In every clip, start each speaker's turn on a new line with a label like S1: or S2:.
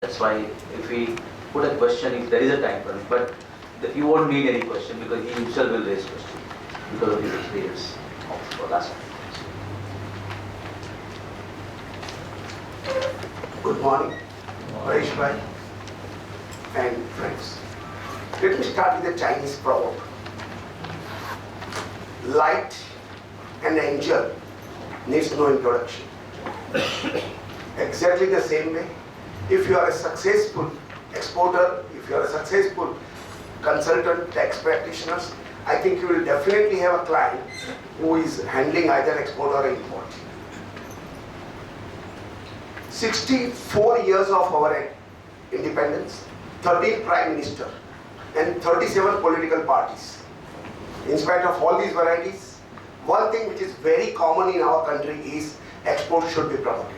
S1: That's why if we put a question, if there is a time for it, but you won't need any question because he himself will raise question because of his experience of last time.
S2: Good morning, Paresh bhai and friends. Let me start with a Chinese proverb. Light and angel needs no introduction. Exactly the same way, if you are a successful exporter, if you are a successful consultant, tax practitioners, I think you will definitely have a client who is handling either export or import. 64 years of our independence, 13 prime minister and 37 political parties. In spite of all these varieties, one thing which is very common in our country is export should be promoted.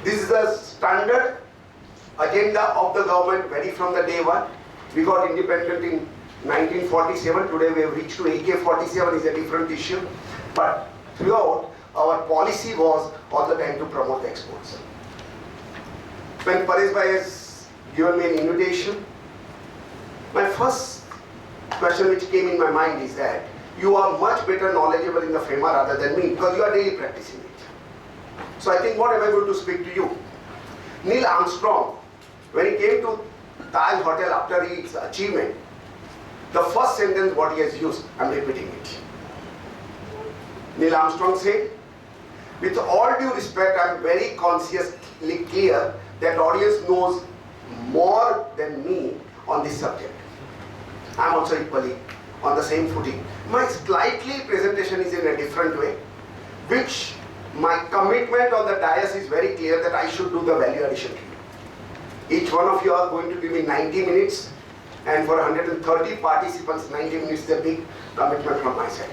S2: This is the standard agenda of the government very from the day one. We got independent in 1947, today we have reached to AK-47 is a different issue. But throughout, our policy was all the time to promote exports. When Paresh bhai has given me an invitation, my first question which came in my mind is that you are much better knowledgeable in the FEMA rather than me because you are daily practicing it. So I think what am I going to speak to you? Neil Armstrong, when he came to Taj Hotel after his achievement, the first sentence what he has used, I am repeating it. Neil Armstrong said, with all due respect, I am very consciously clear that audience knows more than me on this subject. I am also equally on the same footing. My slightly presentation is in a different way, which my commitment on the dais is very clear that I should do the value addition to you. Each one of you are going to give me 90 minutes, and for 130 participants, 90 minutes is a big commitment from my side.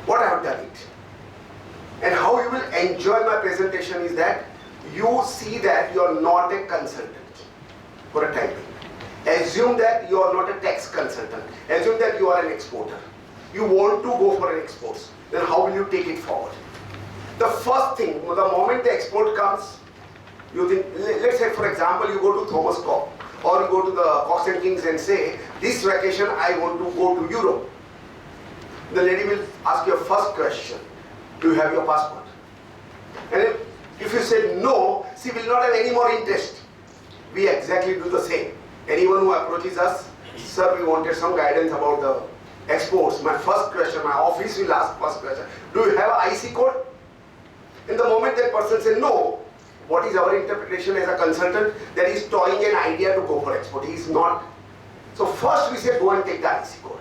S2: What I have done it, and how you will enjoy my presentation is that you see that you are not a consultant for a time being. Assume that you are not a tax consultant. Assume that you are an exporter. You want to go for an exports. Then how will you take it forward? The first thing, the moment the export comes, you think, let's say for example, you go to Thomas Cook or you go to the Cox and Kings and say, this vacation I want to go to Europe. The lady will ask you a first question, do you have your passport? And if you say no, she will not have any more interest. We exactly do the same. Anyone who approaches us, sir, we wanted some guidance about the exports. My first question, my office will ask first question, do you have an IC code? In the moment that person says no, what is our interpretation as a consultant? That is toying an idea to go for export. He is not. So first we say go and take the IC code.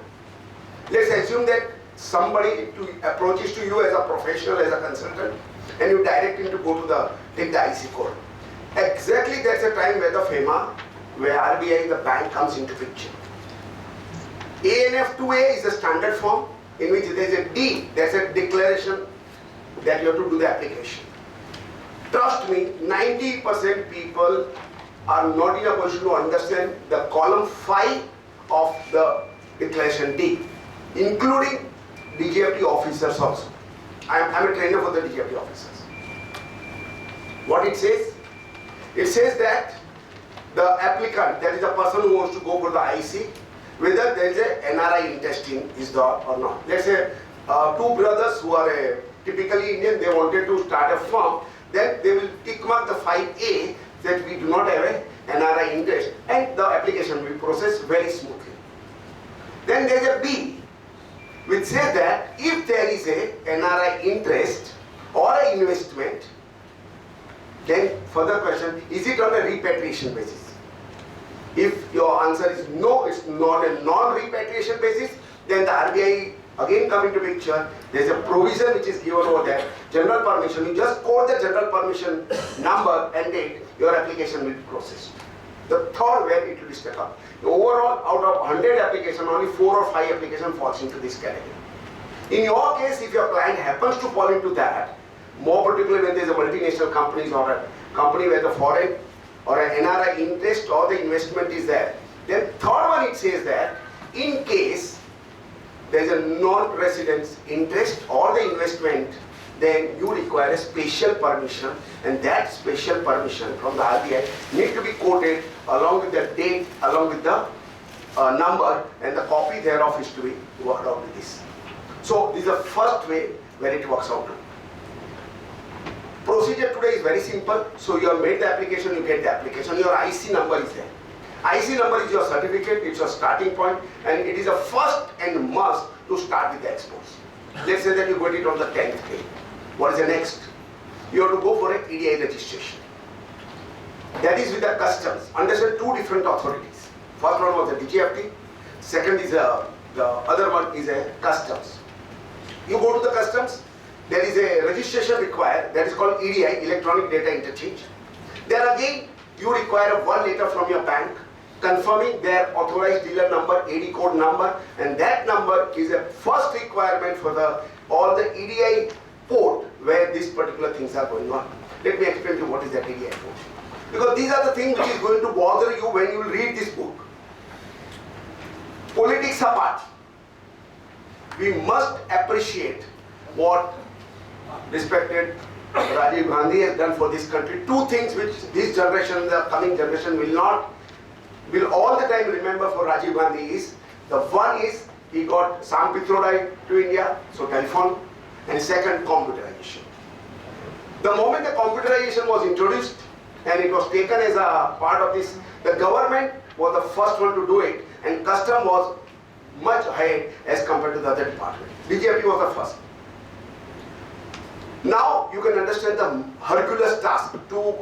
S2: Let's assume that somebody approaches to you as a professional, as a consultant, and you direct him to go to take the IC code. Exactly that's the time where the FEMA, where RBI, the bank comes into picture. ANF2A is the standard form in which there is a D, that's a declaration that you have to do the application. Trust me, 90% people are not in a position to understand the column 5 of the declaration D, including DGFT officers also. I'm a trainer for the DGFT officers. What it says? It says that the applicant, that is the person who wants to go for the IC, whether there is a NRI interest in is there or not. Let's say two brothers who are typically Indian, they wanted to start a firm, then they will tick mark the 5A that we do not have a NRI interest, and the application will process very smoothly. Then there is a B, which says that if there is a NRI interest or an investment, then further question, is it on a repatriation basis? If your answer is no, it's not a non-repatriation basis, then the RBI again come into picture. There is a provision which is given over there, general permission. You just quote the general permission number and date, your application will be processed. The third where it will be stuck up. Overall, out of 100 applications, only 4 or 5 applications falls into this category. In your case, if your client happens to fall into that, more particularly when there is a multinational companies or a company where the foreign or an NRI interest or the investment is there, then third one it says that in case there is a non-residence interest or the investment then you require a special permission, and that special permission from the RBI need to be quoted along with the date, along with the number, and the copy thereof is to be worked out with this. So this is the first way where it works out. Procedure today is very simple. So you have made the application, you get the application, your IC number is there. IC number is your certificate, it's your starting point, and it is a first and must to start with the exports. Let's say that you got it on the 10th day. What is the next? You have to go for an EDI registration. That is with the customs. Understand, two different authorities. First one was the DGFT, second is the other one is a customs. You go to the customs, there is a registration required, that is called EDI, Electronic Data Interchange. There again, you require one letter from your bank confirming their authorized dealer number, AD code number, and that number is a first requirement for all the EDI port where these particular things are going on. Let me explain to you what is that EDI port. Because these are the things which is going to bother you when you read this book. Politics apart, we must appreciate what respected Rajiv Gandhi has done for this country. Two things which this generation, the coming generation will all the time remember for Rajiv Gandhi is, the one is he got Sampitroda to India, so telephone, and second, computerization. The moment the computerization was introduced and it was taken as a part of this, the government was the first one to do it, and custom was much ahead as compared to the other department. DGFT was the first. Now you can understand the Herculean task to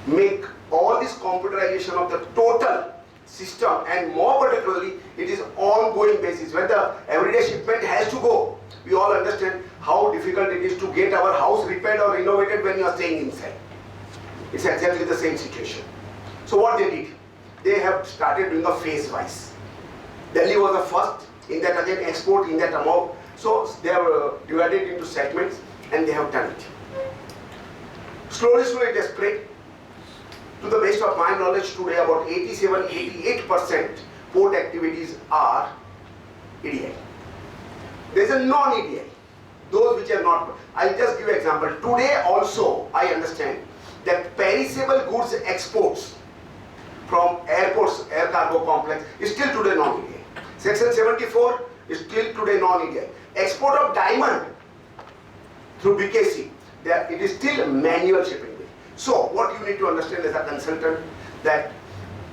S2: make all this computerization of the total system, and more particularly it is ongoing basis. When the everyday shipment has to go, we all understand how difficult it is to get our house repaired or renovated when you are staying inside. It's exactly the same situation. So what they did, they have started doing a phase wise. Delhi was the first, in that again export in that amount. So they have divided into segments and they have done it. Slowly it has spread. To the best of my knowledge today, about 87-88% port activities are EDI. There is a non-EDI, those which are not. I'll just give an example. Today also, I understand that perishable goods exports from airports, air cargo complex is still today non-EDI. Section 74 is still today non-EDI. Export of diamond through BKC, it is still manual shipping. So what you need to understand as a consultant, that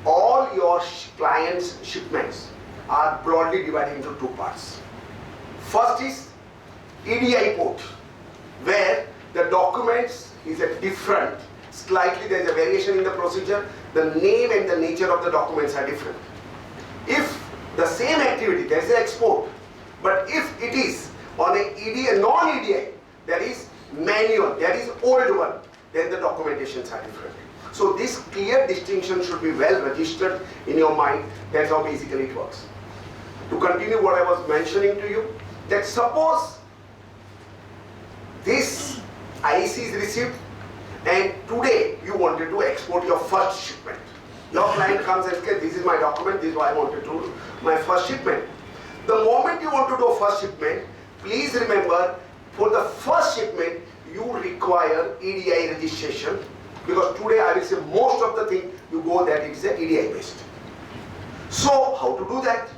S2: all your clients' shipments are broadly divided into two parts. First is EDI port, where the documents is a different, slightly there is a variation in the procedure, the name and the nature of the documents are different. If the same activity, there is an export, but if it is on a EDI, non-EDI, that is manual, that is old one, then the documentations are different. So this clear distinction should be well registered in your mind. That's how basically it works. To continue what I was mentioning to you, that suppose this IC is received and today you wanted to export your first shipment. Your client comes and says, this is my document, this is what I wanted to do, my first shipment. The moment you want to do a first shipment, please remember, for the first shipment, you require EDI registration, because today I will say most of the thing you go that it is a EDI based. So how to do that?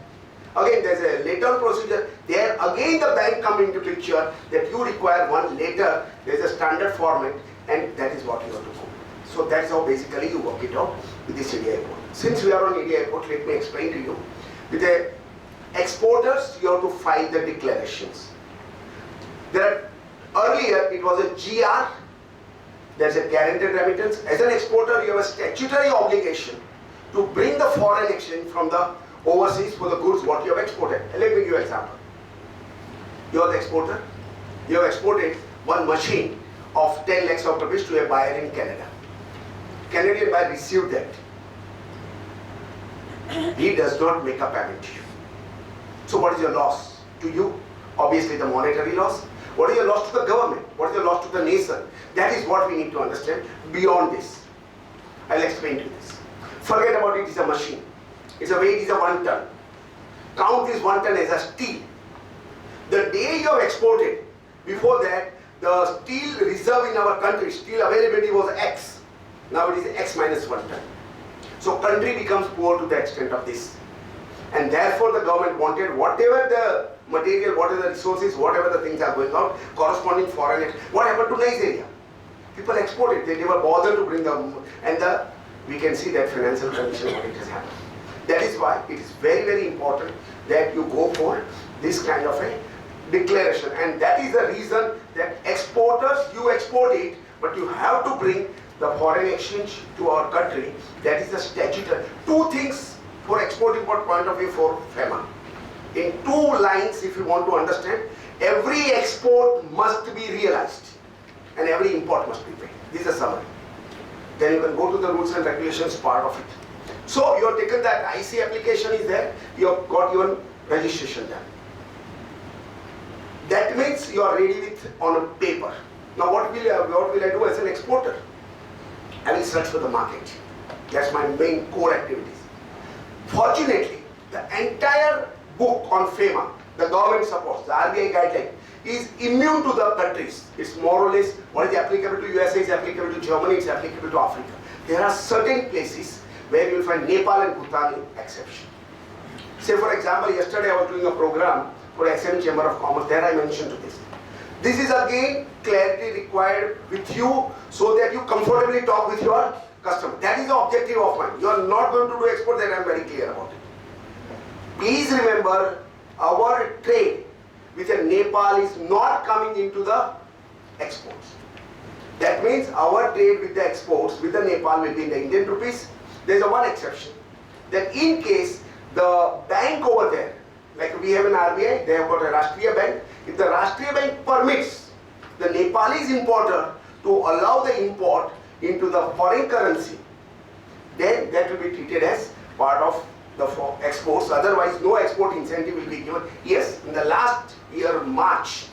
S2: Again, there is a later procedure. There again the bank come into picture that you require one letter. There is a standard format, and that is what you have to go. So that's how basically you work it out with this EDI port. Since we are on EDI port, let me explain to you. With the exporters, you have to file the declarations. Earlier it was a GR, there's a guaranteed remittance. As an exporter, you have a statutory obligation to bring the foreign exchange from the overseas for the goods what you have exported. Let me give you an example. You are the exporter, you have exported one machine of 10 lakhs of rupees to a buyer in Canada. Canadian buyer received that. He does not make a payment to you. So what is your loss to you? Obviously the monetary loss. What is your loss to the government? What is your loss to the nation? That is what we need to understand beyond this. I'll explain to you this. Forget about it is a machine. Its weight is a 1 ton. Count this 1 ton as a steel. The day you have exported, Before that, the steel reserve in our country, steel availability was X. Now it is X minus 1 ton. So country becomes poor to the extent of this. And therefore the government wanted whatever the material, whatever the resources, whatever the things are going out, corresponding foreign. What happened to Nigeria? People exported, they never bothered to bring them, and we can see that financial condition what it has happened. That is why it is very, very important that you go for this kind of a declaration, and that is the reason that exporters, you export it, but you have to bring the foreign exchange to our country. That is the statutory. Two things for export-import point of view for FEMA. In 2 lines, if you want to understand, every export must be realized and every import must be paid. This is a summary. Then you can go to the rules and regulations part of it. So you have taken that IC application is there, you have got your registration done. That means you are ready with on a paper. Now what will I do as an exporter? I will search for the market. That's my main core activities. Fortunately, the entire book on FEMA, the government supports, the RBI guideline, is immune to the countries. It's more or less what is applicable to USA is applicable to Germany, it's applicable to Africa. There are certain places where you will find Nepal and Bhutan in exception. Say for example, yesterday I was doing a program for SM Chamber of Commerce, there I mentioned to this. This is again clarity required with you so that you comfortably talk with your customer. That is the objective of mine. You are not going to do export, that I am very clear about it. Please remember, our trade with Nepal is not coming into the exports. That means our trade with the exports with the Nepal will be in the Indian rupees. There is a one exception, that in case the bank over there, like we have an RBI, they have got a Rashtriya Bank. If the Rashtriya Bank permits the Nepalese importer to allow the import into the foreign currency, then that will be treated as part of the exports. Otherwise, no export incentive will be given. Yes, in the last year, March,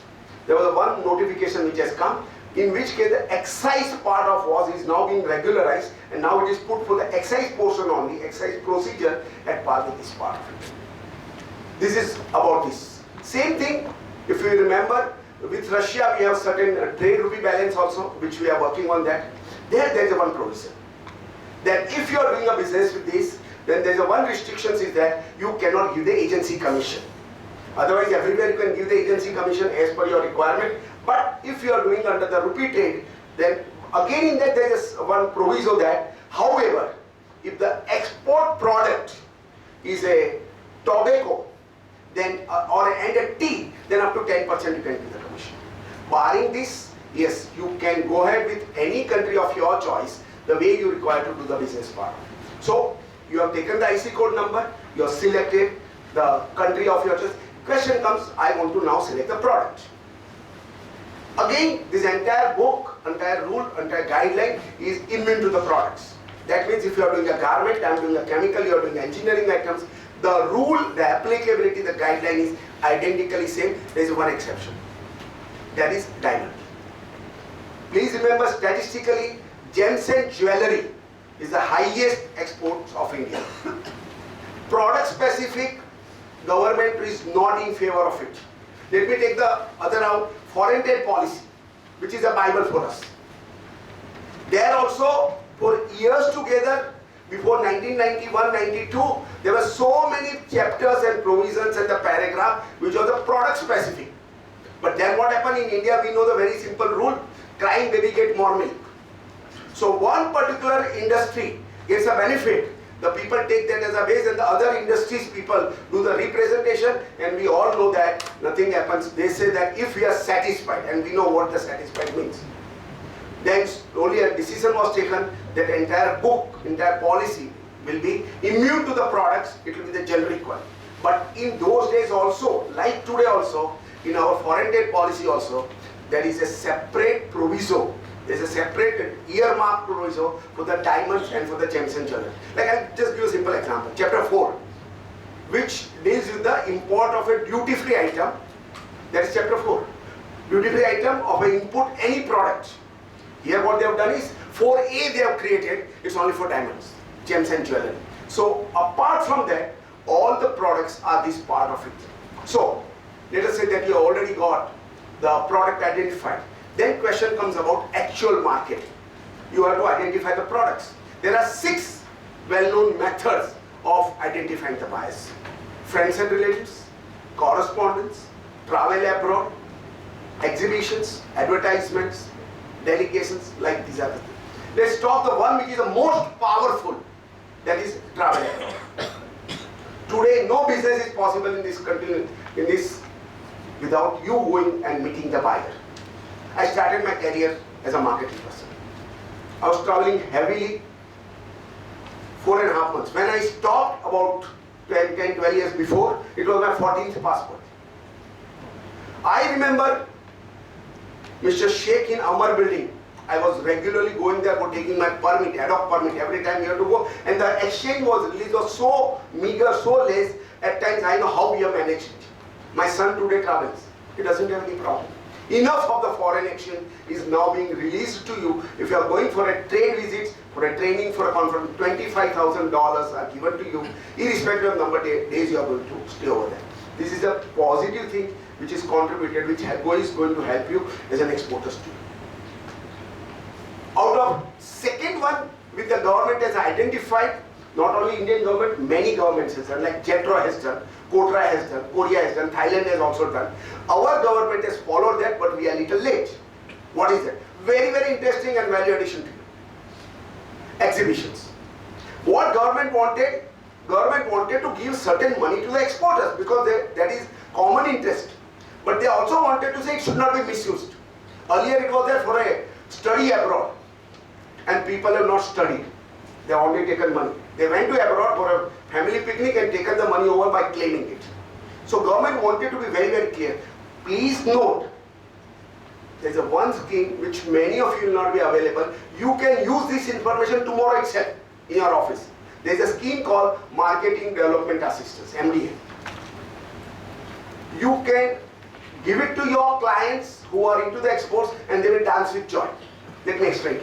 S2: there was one notification which has come, in which case the excise part of was is now being regularized, and now it is put for the excise portion only, excise procedure at par with this part of it. This is about this. Same thing, if you remember, with Russia we have certain trade rupee balance also, which we are working on that. There is a one provision, that if you are doing a business with this, then there is a one restriction is that you cannot give the agency commission. Otherwise, everywhere you can give the agency commission as per your requirement. But if you are doing under the rupee trade, then again in that there is one proviso that, however, if the export product is a tobacco, then and a tea, then up to 10% you can give the commission. Barring this, yes, you can go ahead with any country of your choice, the way you require to do the business part. So you have taken the IC code number, you have selected the country of your choice. Question comes, I want to now select the product. Again, this entire book, entire rule, entire guideline is immune to the products. That means if you are doing a garment, I am doing a chemical, you are doing engineering items, the rule, the applicability, the guideline is identically same. There is one exception. That is diamond. Please remember, statistically, gems and jewelry is the highest exports of India. Product specific, government is not in favor of it. Let me take the other out, foreign trade policy, which is a Bible for us. There also, for years together, before 1991-92, there were so many chapters and provisions and the paragraph which was the product specific. But then what happened in India, we know the very simple rule, crying baby get more milk. So one particular industry gets a benefit, the people take that as a base, and the other industries people do the representation, and we all know that nothing happens. They say that if we are satisfied, and we know what the satisfied means, then only a decision was taken that entire book, entire policy will be immune to the products, it will be the generic one. But in those days also, like today also, in our foreign trade policy also, there is a separate proviso. There is a separate earmark proviso for the diamonds and for the gems and jewelry. Like I'll just give a simple example. Chapter 4, which deals with the import of a duty-free item. That is chapter 4. Duty-free item of an input any product. Here what they have done is 4A they have created, it's only for diamonds, gems and jewelry. So apart from that, all the products are this part of it. So let us say that you already got the product identified. Then question comes about actual marketing. You have to identify the products. There are 6 well-known methods of identifying the buyers. Friends and relatives, correspondence, travel abroad, exhibitions, advertisements, delegations, like these are the things. Let's talk the one which is the most powerful, that is travel abroad. Today no business is possible in this country, without you going and meeting the buyer. I started my career as a marketing person. I was traveling heavily 4.5 months. When I stopped about 10, 12 years before, it was my 14th passport. I remember Mr. Sheikh in Amar building. I was regularly going there for taking my permit, ad hoc permit, every time you have to go. And the exchange was so meager, so less, at times I know how we have managed it. My son today travels. He doesn't have any problem. Enough of the foreign exchange is now being released to you. If you are going for a trade visit, for a training, for a conference, $25,000 are given to you, irrespective of number of days you are going to stay over there. This is a positive thing which is contributed, which is going to help you as an exporter student. Out of second one, which the government has identified, not only Indian government, many governments has done, like JETRO has done, Kotra has done, Korea has done, Thailand has also done. Our government has followed that, but we are a little late. What is that? Very, very interesting and value addition to you. Exhibitions. What government wanted? Government wanted to give certain money to the exporters because that is common interest. But they also wanted to say it should not be misused. Earlier it was there for a study abroad, and people have not studied. They have only taken money. They went to abroad for a family picnic and taken the money over by claiming it. So government wanted to be very, very clear. Please note, there is a one scheme which many of you will not be available. You can use this information tomorrow itself in your office. There is a scheme called Marketing Development Assistance, MDA. You can give it to your clients who are into the exports and they will dance with joy. Let me explain.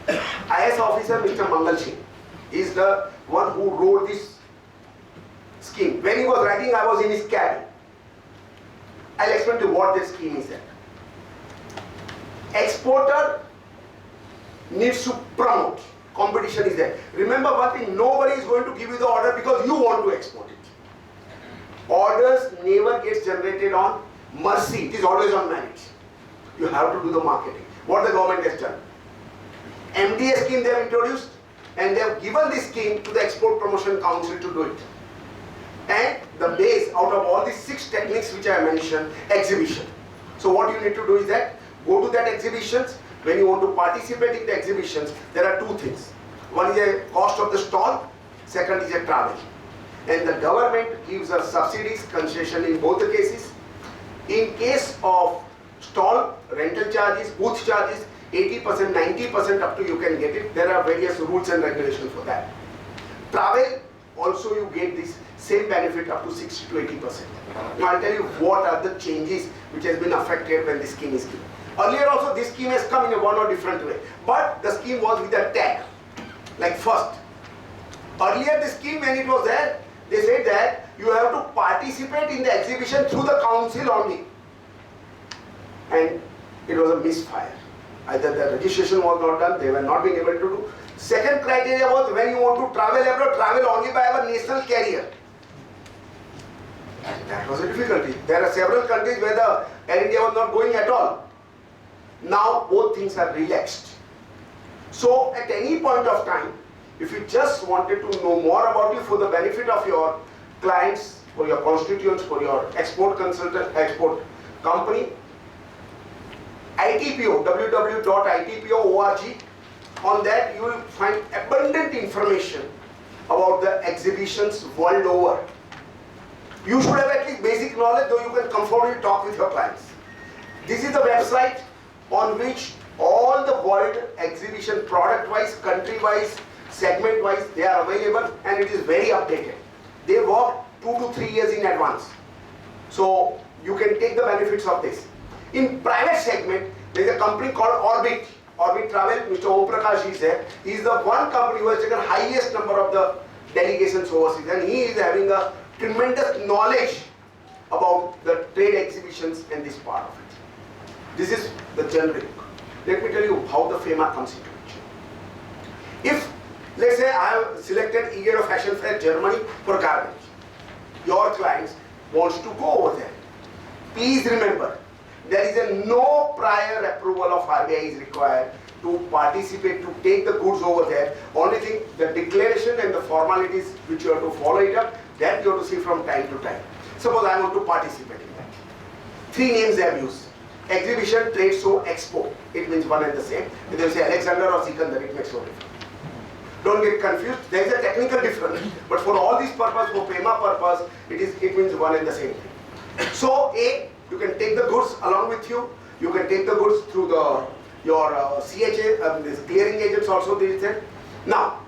S2: IS officer Mr. Mangal Singh is the one who wrote this scheme. When he was writing, I was in his cabin. I'll explain to you what this scheme is. Exporter needs to promote. Competition is there. Remember one thing, nobody is going to give you the order because you want to export it. Orders never gets generated on mercy. It is always on merit. You have to do the marketing. What the government has done. MDA scheme they have introduced, and they have given this scheme to the Export Promotion Council to do it. And the base out of all these 6 techniques which I mentioned, exhibition. So what you need to do is that, go to that exhibitions. When you want to participate in the exhibitions, there are 2 things. One is a cost of the stall, second is a travel. And the government gives us subsidies, concession in both the cases. In case of stall, rental charges, booth charges, 80%, 90% up to you can get it. There are various rules and regulations for that. Travel, also you get this same benefit up to 60 to 80%. Now I'll tell you what are the changes which has been affected when this scheme is given. Earlier also this scheme has come in a one or different way, but the scheme was with a tag, like first. Earlier the scheme when it was there, they said that you have to participate in the exhibition through the council only. And it was a misfire. Either the registration was not done, they were not being able to do. Second criteria was when you want to travel abroad, travel only by our national carrier. And that was a difficulty. There are several countries where the Air India was not going at all. Now both things are relaxed. So at any point of time, if you just wanted to know more about you for the benefit of your clients, for your constituents, for your export consultant, export company, ITPO, www.itpo.org, on that you will find abundant information about the exhibitions world over. You should have at least basic knowledge, though you can comfortably talk with your clients. This is the website on which all the world exhibition, product-wise, country-wise, segment-wise, they are available, and it is very updated. They work 2 to 3 years in advance. So you can take the benefits of this. In private segment, there is a company called Orbit. Orbit Travel, Mr. Om Prakash is there. He is the one company who has taken highest number of the delegations overseas, and he is having a tremendous knowledge about the trade exhibitions and this part of it. This is the generic. Let me tell you how the FEMA comes into picture. If, let's say, I have selected year of Fashion Fair Germany for garments. Your clients wants to go over there. Please remember, there is a no prior approval of RBI is required to participate, to take the goods over there. Only thing, the declaration and the formalities which you have to follow it up, that you have to see from time to time. Suppose I want to participate in that. 3 names they have used. Exhibition, trade show, expo. It means one and the same. If they say Alexander or Sikandar, it makes no difference. Don't get confused. There is a technical difference, but for all these purpose, for FEMA purpose, it means one and the same thing. So A, you can take the goods along with you. You can take the goods through your CHA, this clearing agents also they said. Now,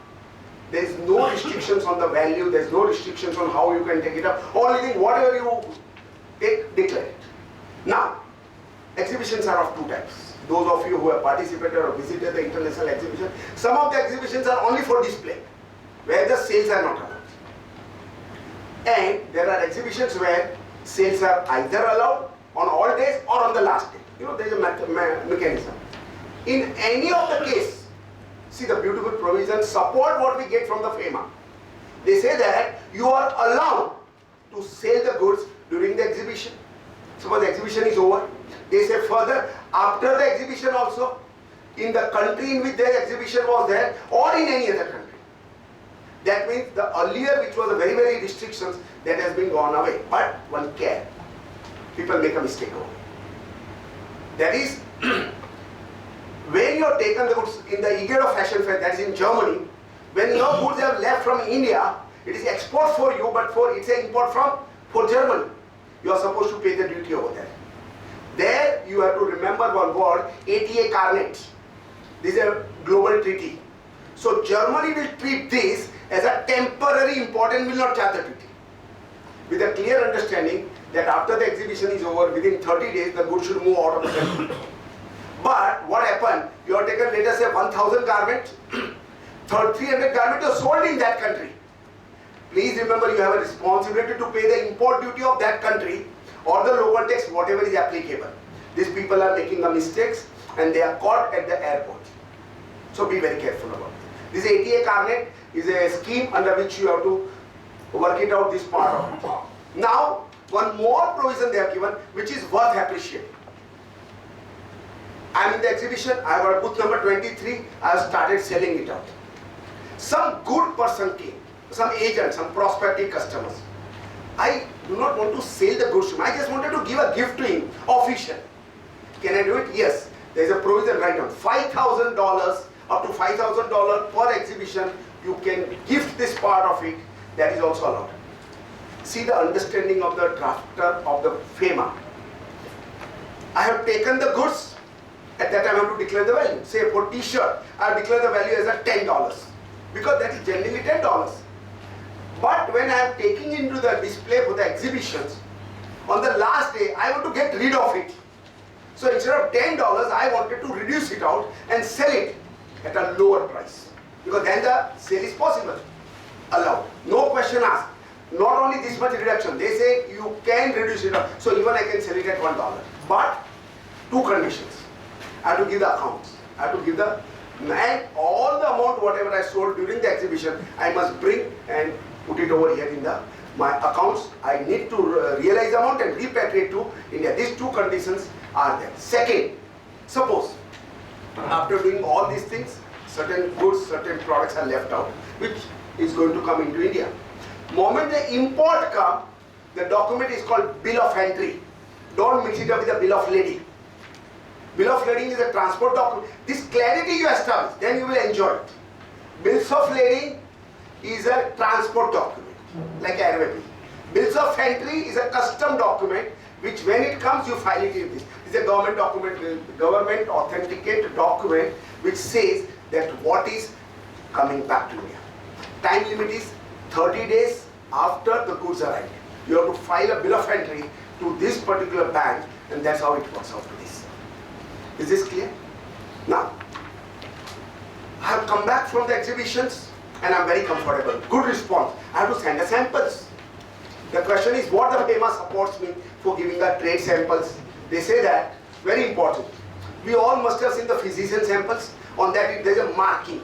S2: there is no restrictions on the value. There is no restrictions on how you can take it up. Only thing, whatever you take, declare it. Now, exhibitions are of 2 types. Those of you who have participated or visited the international exhibition, some of the exhibitions are only for display, where the sales are not allowed. And there are exhibitions where sales are either allowed on all days or on the last day. You know, there is a mechanism. In any of the case, see the beautiful provisions support what we get from the FEMA. They say that you are allowed to sell the goods during the exhibition. Suppose the exhibition is over. They say further, after the exhibition also, in the country in which the exhibition was there, or in any other country. That means the earlier, which was a very, very restrictions, that has been gone away. But one can. People make a mistake over it. That is, when you have taken the goods in the Igero Fashion Fair, that is in Germany, when your goods have left from India, it is export for you, but it's an import for Germany. You are supposed to pay the duty over there. There you have to remember one word, ATA Carnet. This is a global treaty. So Germany will treat this as a temporary import and will not charge the duty. With a clear understanding that after the exhibition is over, within 30 days the goods should move out of the country. But what happened? You have taken, let us say, 1,000 garments, 300 garments are sold in that country. Please remember, you have a responsibility to pay the import duty of that country or the local tax, whatever is applicable. These people are making the mistakes and they are caught at the airport. So be very careful about it. This ATA Carnet is a scheme under which you have to work it out, this part of it. Now, one more provision they have given, which is worth appreciating. I am in the exhibition, I have got booth number 23, I have started selling it out. Some good person came, some agent, some prospective customers. I do not want to sell the goods to him, I just wanted to give a gift to him, official. Can I do it? Yes. There is a provision right now, $5,000, up to $5,000 per exhibition, you can gift this part of it, that is also allowed. See the understanding of the drafter of the FEMA. I have taken the goods, at that time I have to declare the value. Say for t-shirt, I have declared the value as a $10, because that is generally $10. But when I am taking into the display for the exhibitions, on the last day, I want to get rid of it. So instead of $10, I wanted to reduce it out and sell it at a lower price. Because then the sale is possible, allowed. No question asked. Not only this much reduction, they say you can reduce it out. So even I can sell it at $1. But 2 conditions. I have to give the accounts. I have to give the, and all the amount whatever I sold during the exhibition, I must bring and put it over here in my accounts. I need to realize the amount and repatriate to India. These 2 conditions are there. Second, suppose after doing all these things, certain goods, certain products are left out, which is going to come into India. Moment the import come, the document is called bill of entry. Don't mix it up with the bill of lading. Bill of lading is a transport document. This clarity you establish, then you will enjoy it. Bills of lading is a transport document, like airway bill. Bills of entry is a custom document, which when it comes, you file it in this. It's a government document, government authenticated document, which says that what is coming back to India. Time limit is 30 days after the goods arrive. You have to file a bill of entry to this particular bank, and that's how it works out to this. Is this clear? Now, I have come back from the exhibitions and I'm very comfortable. Good response. I have to send the samples. The question is what the FEMA supports me for giving the trade samples. They say that very important. We all must have seen the physician samples. On that there is a marking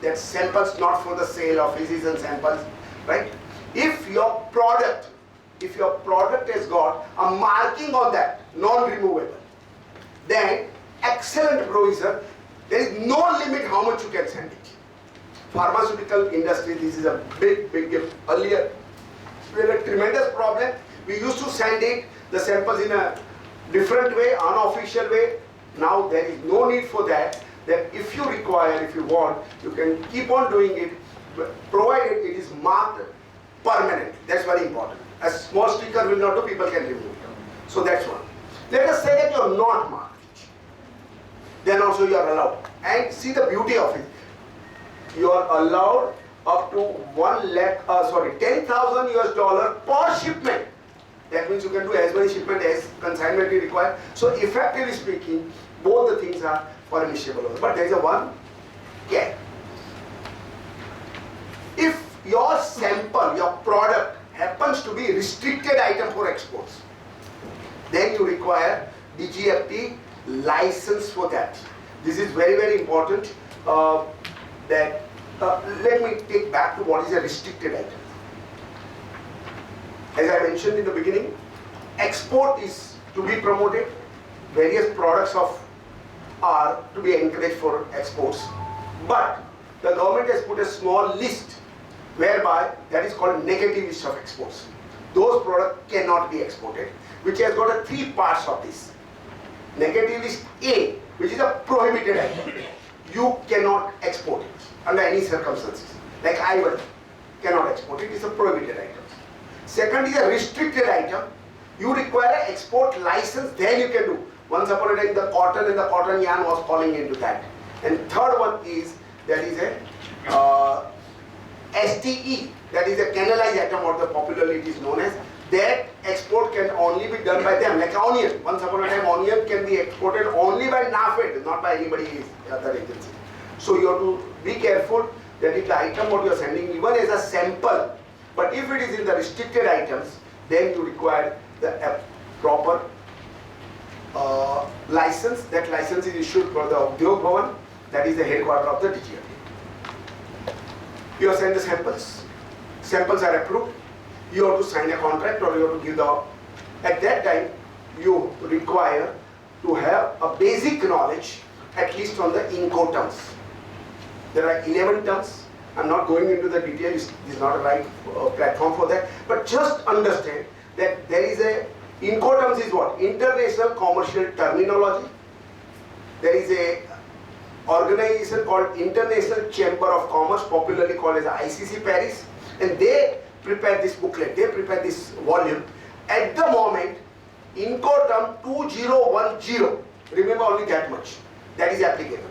S2: that samples not for the sale of physician samples, right? If your product has got a marking on that, non-removable, then excellent provision, there is no limit how much you can send it. Pharmaceutical industry, this is a big gift. Earlier, we had a tremendous problem. We used to send the samples in a different way, unofficial way. Now there is no need for that. That if you require, if you want, you can keep on doing it, provided it is marked permanent. That's very important. A small sticker will not do, people can remove it. So that's one. Let us say that you are not marked. Then also you are allowed. And see the beauty of it. You are allowed up to 10,000 US dollar per shipment. That means you can do as many shipment as consignment is required. So effectively speaking, both the things are permissible. But there is a one catch. If your sample, your product happens to be restricted item for exports, then you require DGFT license for that. This is very important. Let me take back to what is a restricted item. As I mentioned in the beginning, export is to be promoted. Various products are to be encouraged for exports. But the government has put a small list whereby that is called negative list of exports. Those products cannot be exported, which has got three parts of this. Negative list A, which is a prohibited item. You cannot export it under any circumstances. Like ivory, cannot export it. It's a prohibited item. Second is a restricted item. You require an export license, then you can do. Once upon a time, the cotton and the cotton yarn was falling into that. And third one is, that is a STE, that is a canalized item, what the popularly it is known as. That export can only be done by them, like onion. Once upon a time, onion can be exported only by NAFED, not by anybody other agency. So you have to be careful that if the item what you are sending, even as a sample, but if it is in the restricted items, then you require the proper license. That license is issued for the Udyog Bhavan, that is the headquarters of the DGFT. You have sent the samples. Samples are approved. You have to sign a contract, or you have to give the. At that time, you require to have a basic knowledge, at least on the Incoterms. There are 11 terms. I'm not going into the details. This is not a right platform for that. But just understand that there is a Incoterms is what? International Commercial Terminology. There is a organization called International Chamber of Commerce, popularly called as ICC Paris, and they prepare this booklet, they prepare this volume. At the moment, Incoterm 2010, remember only that much, that is applicable.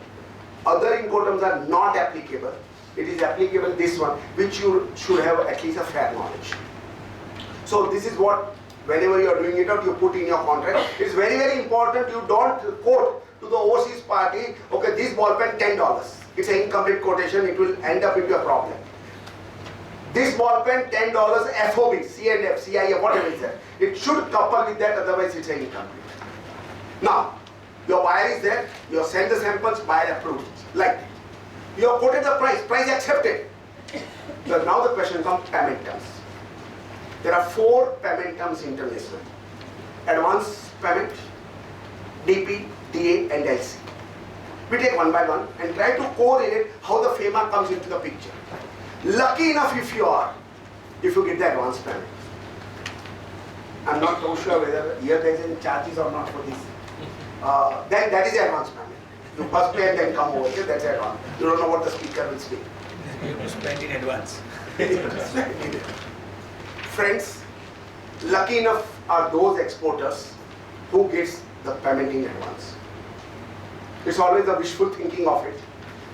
S2: Other Incoterms are not applicable. It is applicable this one, which you should have at least a fair knowledge. So this is what, whenever you are doing it out, you put in your contract. It's very important you don't quote to the overseas party, okay, this ball pen $10. It's an incomplete quotation, it will end up into a problem. This ball pen $10 FOB, C&F, CIF, whatever is there. It should couple with that, otherwise it's an incomplete. Now, your buyer is there, you have sent the samples, buyer approved, like that. You have quoted the price accepted. So now the question comes payment terms. There are 4 payment terms international. Advance payment, DP, DA and LC. We take one by one and try to correlate how the FEMA comes into the picture. Lucky enough if you get the advance payment. I'm not so sure whether here there is any charges or not for this. Then that is the advance payment. You first pay and then come over here, that's advance. You don't know what the speaker will speak.
S3: You have to spend in advance.
S2: Friends, lucky enough are those exporters who gets the payment in advance. It's always the wishful thinking of it.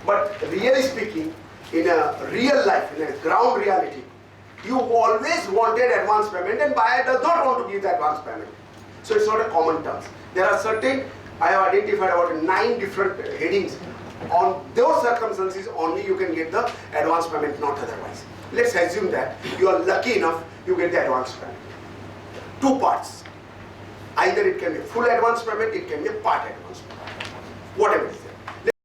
S2: But really speaking, in a real life, in a ground reality, you always wanted advance payment and buyer does not want to give the advance payment. So it's not a common terms. There are certain, I have identified about 9 different headings. On those circumstances only you can get the advance payment, not otherwise. Let's assume that you are lucky enough you get the advance payment. 2 parts. Either it can be full advance payment, it can be a part advance payment, whatever it is.